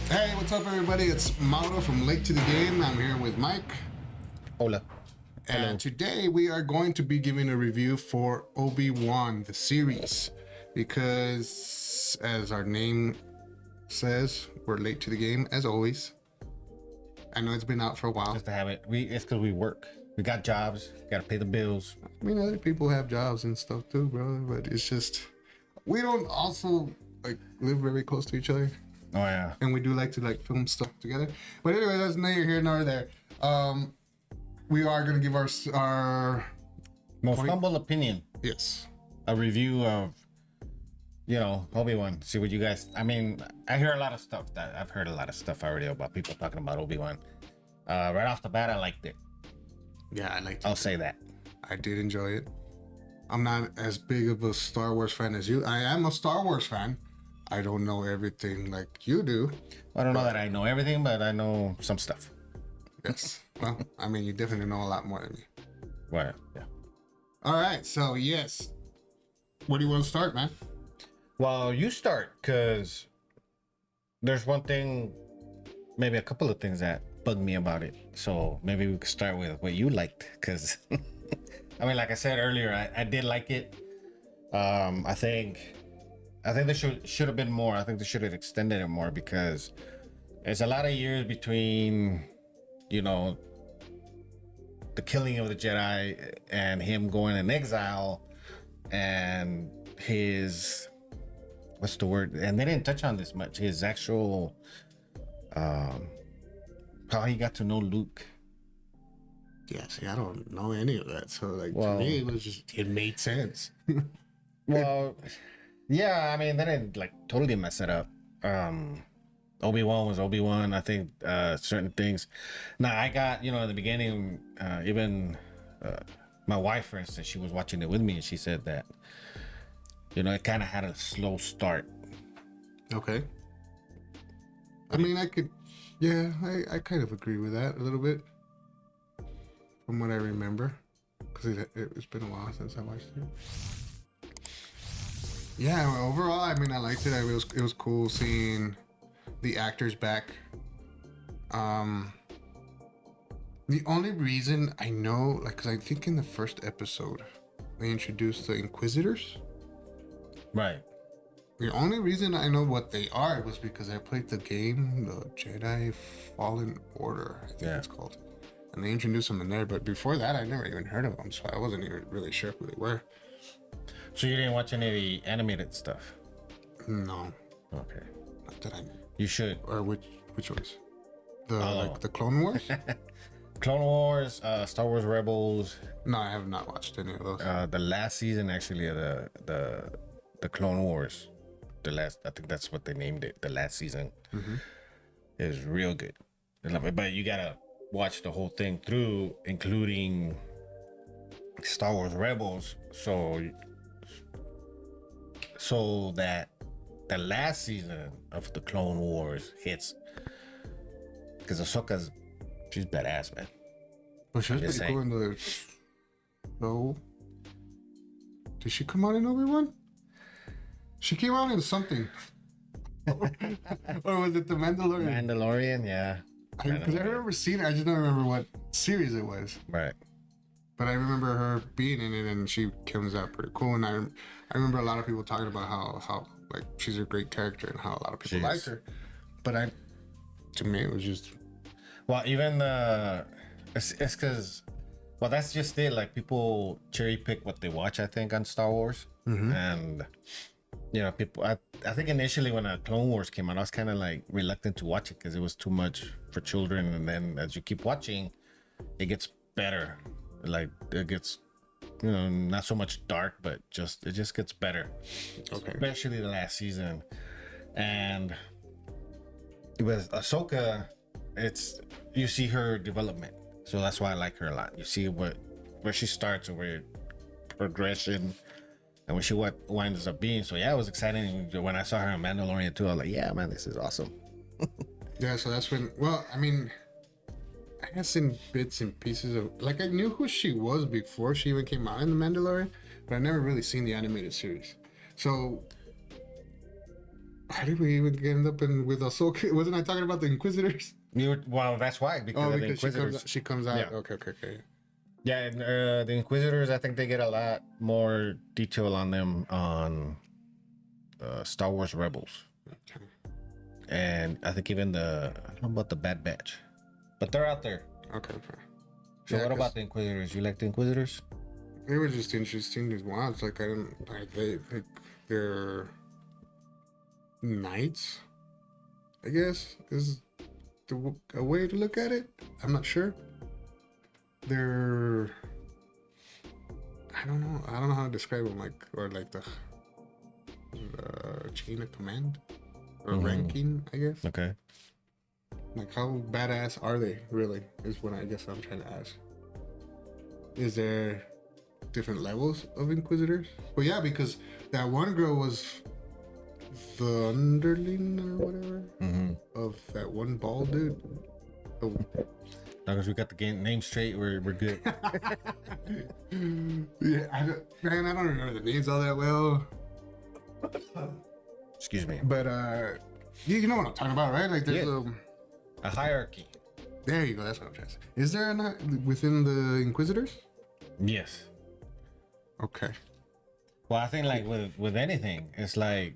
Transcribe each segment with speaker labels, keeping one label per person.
Speaker 1: Hey, what's up, everybody? It's Mauro from Late to the Game. I'm here with Mike.
Speaker 2: Hola. Hello.
Speaker 1: And today we are going to be giving a review for Obi-Wan, the series. Because, as our name says, we're late to the game, as always. I know it's been out for a while.
Speaker 2: Just to have it. It's because we work. We got jobs. Got to pay the bills.
Speaker 1: I mean, other people have jobs and stuff too, bro. But it's just, we don't also, live very close to each other.
Speaker 2: Oh, yeah.
Speaker 1: And we do like to film stuff together. But anyway, that's neither here nor there. We are gonna give our
Speaker 2: most humble opinion.
Speaker 1: Yes,
Speaker 2: a review of Obi-Wan. See what you guys. I mean, I hear a lot of stuff that I've heard a lot of stuff already about people talking about Obi-Wan. Right off the bat, I liked it.
Speaker 1: Yeah, I liked it.
Speaker 2: I'll say that.
Speaker 1: I did enjoy it. I'm not as big of a Star Wars fan as you. I am a Star Wars fan. I don't know everything like you do.
Speaker 2: I don't know that I know everything, but I know some stuff.
Speaker 1: Yes. Well, I mean, you definitely know a lot more than me.
Speaker 2: Well, yeah.
Speaker 1: All right. So, yes. Where do you want to start, man?
Speaker 2: Well, you start, because there's one thing, maybe a couple of things that bug me about it. So maybe we could start with what you liked, because, I mean, like I said earlier, I did like it. I think there should have been more. I think they should have extended it more, because there's a lot of years between, the killing of the Jedi and him going in exile and his, what's the word? And they didn't touch on this much. His actual, how he got to know Luke.
Speaker 1: Yeah, see, I don't know any of that. So, to me, it made sense.
Speaker 2: Well, yeah, I mean, they didn't totally mess it up. Obi-Wan was Obi-Wan. I think certain things. Now, I got, in the beginning, even my wife, for instance, she was watching it with me, and she said that, it kind of had a slow start.
Speaker 1: Okay. I mean, I kind of agree with that a little bit, from what I remember, because it's been a while since I watched it. Yeah, well, overall, I mean, I liked it. It was cool seeing the actors back. The only reason I know, because I think in the first episode, they introduced the Inquisitors.
Speaker 2: Right.
Speaker 1: The only reason I know what they are was because I played the game, the Jedi Fallen Order, I think it's called. And they introduced them in there, but before that, I never even heard of them, so I wasn't even really sure who they were.
Speaker 2: So you didn't watch any of the animated stuff?
Speaker 1: No.
Speaker 2: Okay.
Speaker 1: Not that I...
Speaker 2: You should.
Speaker 1: Or which ones? The Clone Wars?
Speaker 2: Clone Wars, Star Wars Rebels.
Speaker 1: No, I have not watched any of those.
Speaker 2: The last season, actually, of the Clone Wars. I think that's what they named it. The last season. Mm-hmm. It was real good. But you gotta watch the whole thing through, including Star Wars Rebels, so that the last season of the Clone Wars hits, because Ahsoka's, she's badass, man.
Speaker 1: But she was pretty cool in the... No. Did she come out in Obi-Wan? She came out in something. Or was it the Mandalorian?
Speaker 2: Mandalorian, yeah.
Speaker 1: Because I remember seeing it, I just don't remember what series it was.
Speaker 2: Right.
Speaker 1: But I remember her being in it, and she comes out pretty cool. And I remember a lot of people talking about how she's a great character and how a lot of people like her. But to me, it was just...
Speaker 2: Well, even it's because, well, that's just it. People cherry pick what they watch, I think, on Star Wars. Mm-hmm. And, people, I think initially when Clone Wars came out, I was kind of reluctant to watch it because it was too much for children. And then as you keep watching, it gets better. It gets, not so much dark, but it just gets better. Okay. Especially the last season. And with Ahsoka, you see her development. So that's why I like her a lot. You see where she starts and where progression and when she winds up being. So yeah, it was exciting when I saw her in Mandalorian too. I was like, yeah, man, this is awesome.
Speaker 1: Yeah, so that's when, well, I mean, I have seen bits and pieces of, I knew who she was before she even came out in The Mandalorian, but I never really seen the animated series. So How did we even end up with Ahsoka? Wasn't I talking about the Inquisitors?
Speaker 2: Well, that's why, because of the
Speaker 1: Because
Speaker 2: Inquisitors.
Speaker 1: she comes out.
Speaker 2: Yeah.
Speaker 1: Okay.
Speaker 2: Yeah, and, the Inquisitors, I think they get a lot more detail on them on Star Wars Rebels.
Speaker 1: Okay.
Speaker 2: And I think even I don't know about the Bad Batch. But they're out there.
Speaker 1: Okay.
Speaker 2: So
Speaker 1: Yeah,
Speaker 2: what
Speaker 1: 'cause
Speaker 2: about the Inquisitors? You like the Inquisitors?
Speaker 1: They were just interesting as well. It's like I don't like they're knights. I guess is a way to look at it. I'm not sure. They're I don't know. I don't know how to describe them. Like the chain of command or ranking. I guess.
Speaker 2: Okay.
Speaker 1: Like how badass are they really? Is what I guess I'm trying to ask. Is there different levels of Inquisitors? Well, yeah, because that one girl was the underling or whatever of that one bald dude. Oh.
Speaker 2: As long as we got the name straight, we're good.
Speaker 1: Yeah, I don't remember the names all that well.
Speaker 2: Excuse me.
Speaker 1: But you know what I'm talking about, right? Like there's
Speaker 2: a hierarchy.
Speaker 1: There you go. That's what I'm trying to say. Is there within the Inquisitors?
Speaker 2: Yes.
Speaker 1: Okay.
Speaker 2: Well, I think like with anything, it's like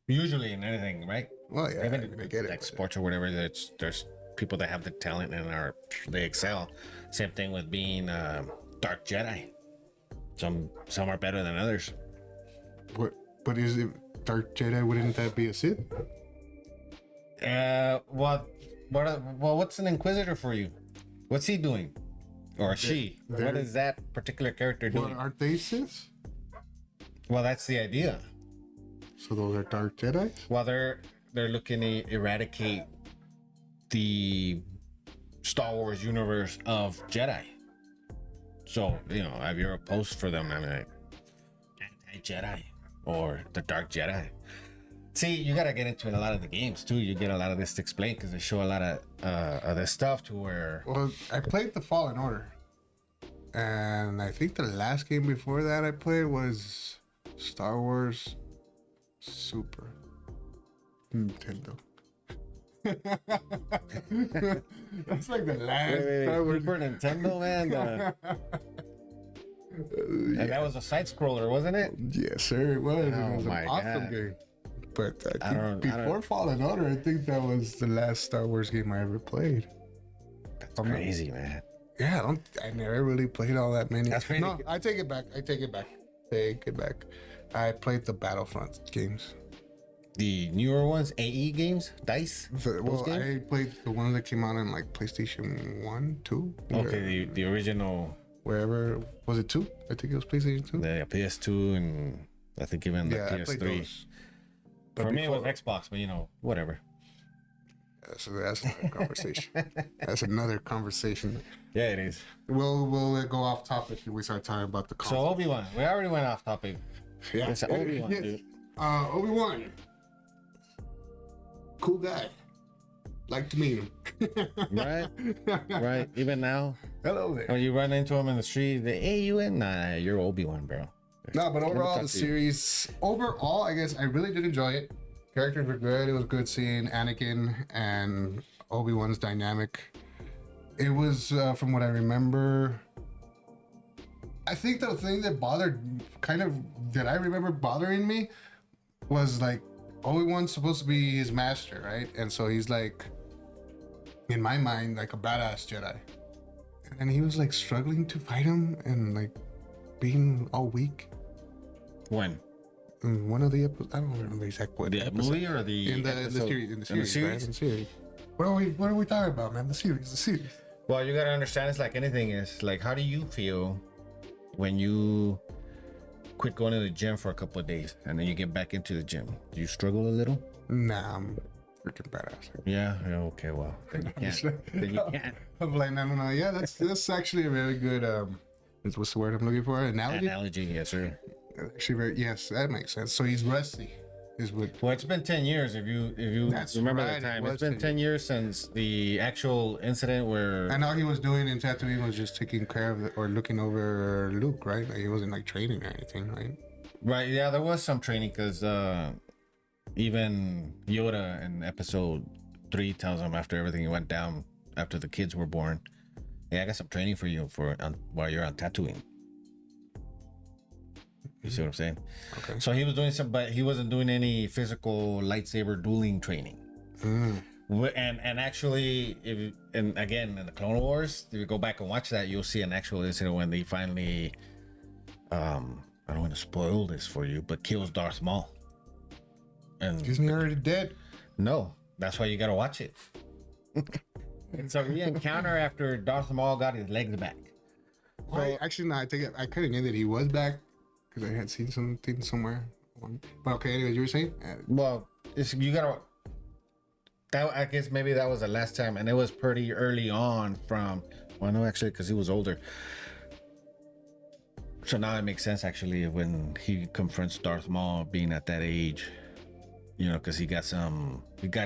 Speaker 2: usually in anything, right?
Speaker 1: Well, yeah,
Speaker 2: Even
Speaker 1: I get it.
Speaker 2: Like sports or whatever, there's people that have the talent and they excel. Same thing with being Dark Jedi. Some are better than others.
Speaker 1: But is it Dark Jedi? Wouldn't that be a Sith?
Speaker 2: What's an Inquisitor for you? What's he doing? Or she? What is that particular character doing?
Speaker 1: Well, aren't they Siths?
Speaker 2: Well, that's the idea.
Speaker 1: So those are Dark Jedi?
Speaker 2: Well, they're looking to eradicate the Star Wars universe of Jedi. So, if you're opposed for them, I mean, like, anti-Jedi or the Dark Jedi. See, you gotta get into a lot of the games too. You get a lot of this to explain because they show a lot of this stuff to where.
Speaker 1: Well, I played the Fallen Order, and I think the last game before that I played was Star Wars Super Nintendo. That's like the last Star Wars.
Speaker 2: Super Nintendo, man. And that was a side scroller, wasn't it?
Speaker 1: Yes, sir. It was.
Speaker 2: Oh,
Speaker 1: It was
Speaker 2: my
Speaker 1: an awesome
Speaker 2: God.
Speaker 1: game. But I think before Fallen Order, I think that was the last Star Wars game I ever played.
Speaker 2: That's crazy, man.
Speaker 1: Yeah, I never really played all that many.
Speaker 2: That's crazy.
Speaker 1: No, I take it back. Take it back. I played the Battlefront games.
Speaker 2: The newer ones, AE games, DICE.
Speaker 1: Games? I played the ones that came out on like PlayStation 1, 2.
Speaker 2: Okay, the original.
Speaker 1: Wherever was it 2? I think it was PlayStation 2.
Speaker 2: The PS2 and I think even the PS3. For me, it was Xbox, but whatever.
Speaker 1: So that's another conversation. That's another conversation.
Speaker 2: Yeah, it is.
Speaker 1: We'll go off topic if we start talking about the console.
Speaker 2: So Obi-Wan, we already went off topic.
Speaker 1: Yeah,
Speaker 2: it's Obi-Wan, dude.
Speaker 1: Obi-Wan, cool guy. Like to meet him.
Speaker 2: Right. Even now.
Speaker 1: Hello there.
Speaker 2: When you run into him in the street, hey, you in? Nah, you're Obi-Wan, bro.
Speaker 1: No, but overall, the series, I guess I really did enjoy it. Characters were good. It was good seeing Anakin and Obi-Wan's dynamic. It was, from what I remember, I think the thing that that I remember bothering me was like, Obi-Wan's supposed to be his master, right? And so he's like, in my mind, like a badass Jedi. And he was like struggling to fight him and like being all weak.
Speaker 2: When?
Speaker 1: In one of the episodes, I don't remember exactly what
Speaker 2: the
Speaker 1: episode.
Speaker 2: movie or the
Speaker 1: in the series. In the series. Right? In the series. What are we talking about, man? The series.
Speaker 2: Well, you gotta understand, it's like anything. It's like, how do you feel when you quit going to the gym for a couple of days and then you get back into the gym? Do you struggle a little?
Speaker 1: Nah, I'm freaking badass.
Speaker 2: Yeah. Okay. Well, then you can't. Then you can't.
Speaker 1: I'm like, no. Yeah, that's actually a very good. What's the word I'm looking for?
Speaker 2: Analogy, yes, sir.
Speaker 1: Actually, yes, that makes sense. So he's rusty.
Speaker 2: Well, it's been 10 years. If you remember that time, it's been 10 years since the actual incident where.
Speaker 1: And all he was doing in Tatooine was just taking care of or looking over Luke, right? Like, he wasn't like training or anything, right?
Speaker 2: Right. Yeah, there was some training because even Yoda in episode 3 tells him after everything went down, after the kids were born, "Hey, I got some training for you while you're on Tatooine." You see what I'm saying?
Speaker 1: Okay.
Speaker 2: So he was doing some, but he wasn't doing any physical lightsaber dueling training. And actually, and again in the Clone Wars, if you go back and watch that, you'll see an actual incident when they finally, I don't want to spoil this for you, but kills Darth Maul. And
Speaker 1: Isn't he already dead?
Speaker 2: no, that's why you gotta watch it. And so we encounter after Darth Maul got his legs back.
Speaker 1: Well, actually, no. I think I kind of knew that he was back because I had seen something somewhere. But okay, anyways, you were saying?
Speaker 2: Well, you gotta. That, I guess maybe that was the last time, and it was pretty early on from. Well, no, actually, because he was older. So now it makes sense actually when he confronts Darth Maul being at that age, you know, because he got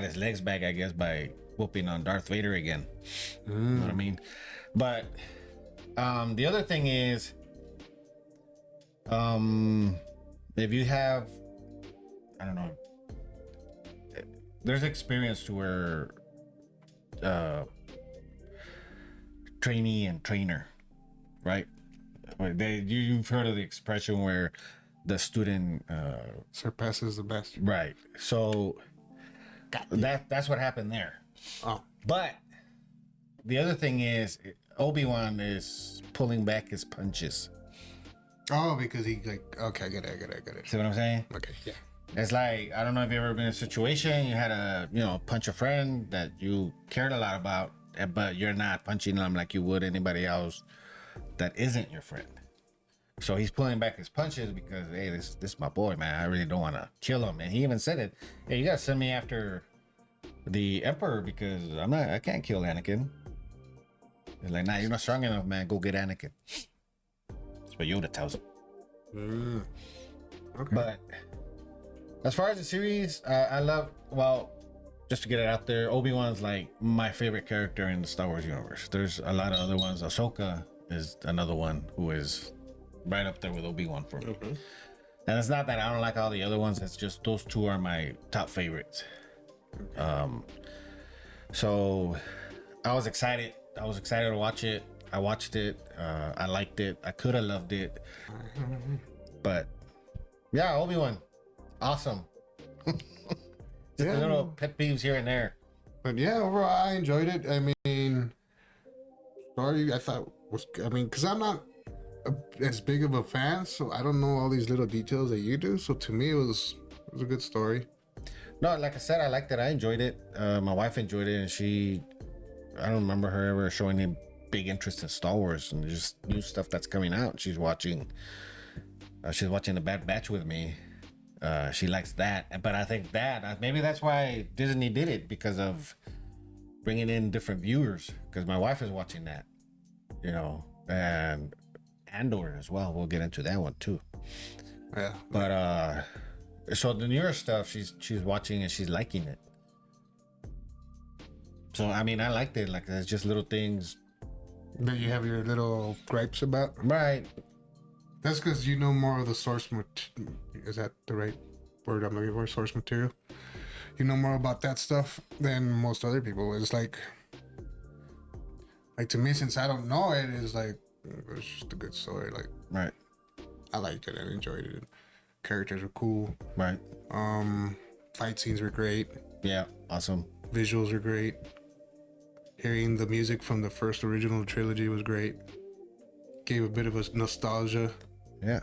Speaker 2: his legs back, I guess, by whooping on Darth Vader again. You know what I mean? But the other thing is, if you have, I don't know, there's experience to where trainee and trainer, right? You've heard of the expression where the student
Speaker 1: Surpasses the best.
Speaker 2: right. So that's what happened there.
Speaker 1: Oh,
Speaker 2: But the other thing is Obi-Wan is pulling back his punches.
Speaker 1: oh, because he like okay, I get it.
Speaker 2: See what I'm saying?
Speaker 1: Okay, yeah.
Speaker 2: It's like, I don't know if you've ever been in a situation you had to, punch a friend that you cared a lot about, but you're not punching them like you would anybody else that isn't your friend. So he's pulling back his punches because, hey, this is my boy, man. I really don't want to kill him. And he even said it. Hey, you gotta send me after the Emperor because I can't kill Anakin. He's like, nah, you're not strong enough, man. Go get Anakin. That's what Yoda tells him.
Speaker 1: Okay.
Speaker 2: But as far as the series, I love, well, just to get it out there, Obi-Wan's like my favorite character in the Star Wars universe. There's a lot of other ones. Ahsoka is another one who is right up there with Obi-Wan for me. And it's not that I don't like all the other ones. It's just those two are my top favorites. So I was excited. To watch it. I watched it. I liked it. I could have loved it. But yeah, Obi-Wan. Awesome. Just a little pet peeves here and there.
Speaker 1: But yeah, overall, I enjoyed it. I mean, story I thought was, because I'm not as big of a fan, so I don't know all these little details that you do. So to me, it was a good story.
Speaker 2: No, like I said, I liked it. I enjoyed it. My wife enjoyed it, and I don't remember her ever showing any big interest in Star Wars and just new stuff that's coming out. She's watching The Bad Batch with me. She likes that, but I think that maybe that's why Disney did it, because of bringing in different viewers. Because my wife is watching that, and Andor as well. We'll get into that one too.
Speaker 1: Yeah,
Speaker 2: but so the newer stuff, she's watching and she's liking it. So I mean, I liked it. Like, it's just little things
Speaker 1: that you have your little gripes about,
Speaker 2: right?
Speaker 1: That's because you know more of the source is that the right word I'm looking for? Source material. You know more about that stuff than most other people. It's like to me, since I don't know it, it's like it's just a good story. Like,
Speaker 2: right.
Speaker 1: I liked it and enjoyed it. Characters were cool.
Speaker 2: Right.
Speaker 1: Fight scenes were great.
Speaker 2: Yeah. Awesome.
Speaker 1: Visuals were great. Hearing the music from the first original trilogy was great. Gave a bit of a nostalgia.
Speaker 2: Yeah.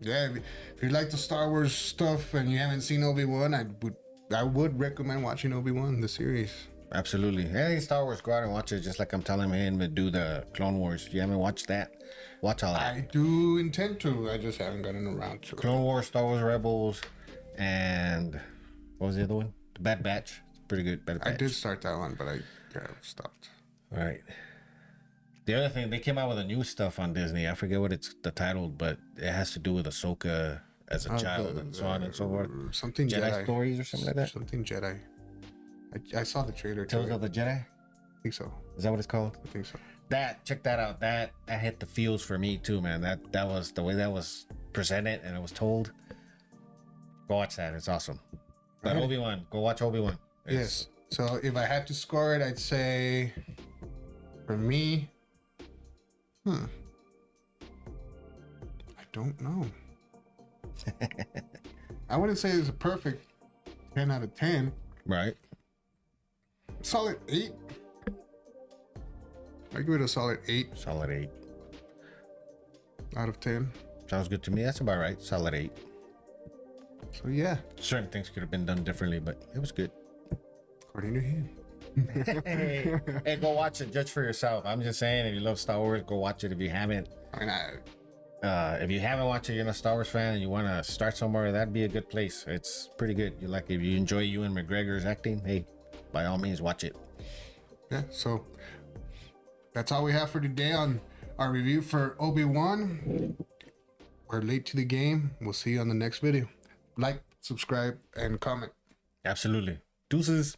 Speaker 1: Yeah, if you like the Star Wars stuff and you haven't seen Obi-Wan, I would recommend watching Obi-Wan, the series.
Speaker 2: Absolutely. Anything Star Wars, go out and watch it, just like I'm telling him to do the Clone Wars. If you haven't watched that, watch all that.
Speaker 1: I do intend to. I just haven't gotten around to it.
Speaker 2: Clone Wars, Star Wars Rebels, and what was the other one? The Bad Batch. It's pretty good. Bad Batch.
Speaker 1: I did start that one, but I stopped.
Speaker 2: All right. The other thing, they came out with a new stuff on Disney. I forget what it's the title, but it has to do with Ahsoka as a child and so on and so forth.
Speaker 1: Something
Speaker 2: Jedi stories or something like that.
Speaker 1: Something Jedi. I saw the trailer.
Speaker 2: Tales of the Jedi.
Speaker 1: I think so.
Speaker 2: Is that what it's called?
Speaker 1: I think so.
Speaker 2: Check that out. That hit the feels for me too, man. That was the way that was presented and it was told. Go watch that. It's awesome. But
Speaker 1: Right.
Speaker 2: Obi-Wan, go watch Obi-Wan.
Speaker 1: Yes. So if I had to score it, I'd say for me, I don't know. I wouldn't say it's a perfect 10 out of 10.
Speaker 2: Right.
Speaker 1: Solid 8. I give it a solid 8
Speaker 2: Solid 8.
Speaker 1: out of 10.
Speaker 2: Sounds good to me. That's about right. Solid 8.
Speaker 1: So yeah,
Speaker 2: Certain things could have been done differently, but it was good.
Speaker 1: according to him.
Speaker 2: Hey, go watch it. Judge for yourself. I'm just saying, if you love Star Wars, go watch it. If you haven't,
Speaker 1: I mean,
Speaker 2: if you haven't watched it, you're not a Star Wars fan, and you want to start somewhere, that'd be a good place. It's pretty good. You like if you enjoy Ewan McGregor's acting, hey, by all means, watch it.
Speaker 1: yeah, so that's all we have for today on our review for Obi-Wan. We're late to the game. We'll see you on the next video. Like, subscribe, and comment.
Speaker 2: Absolutely. Deuces.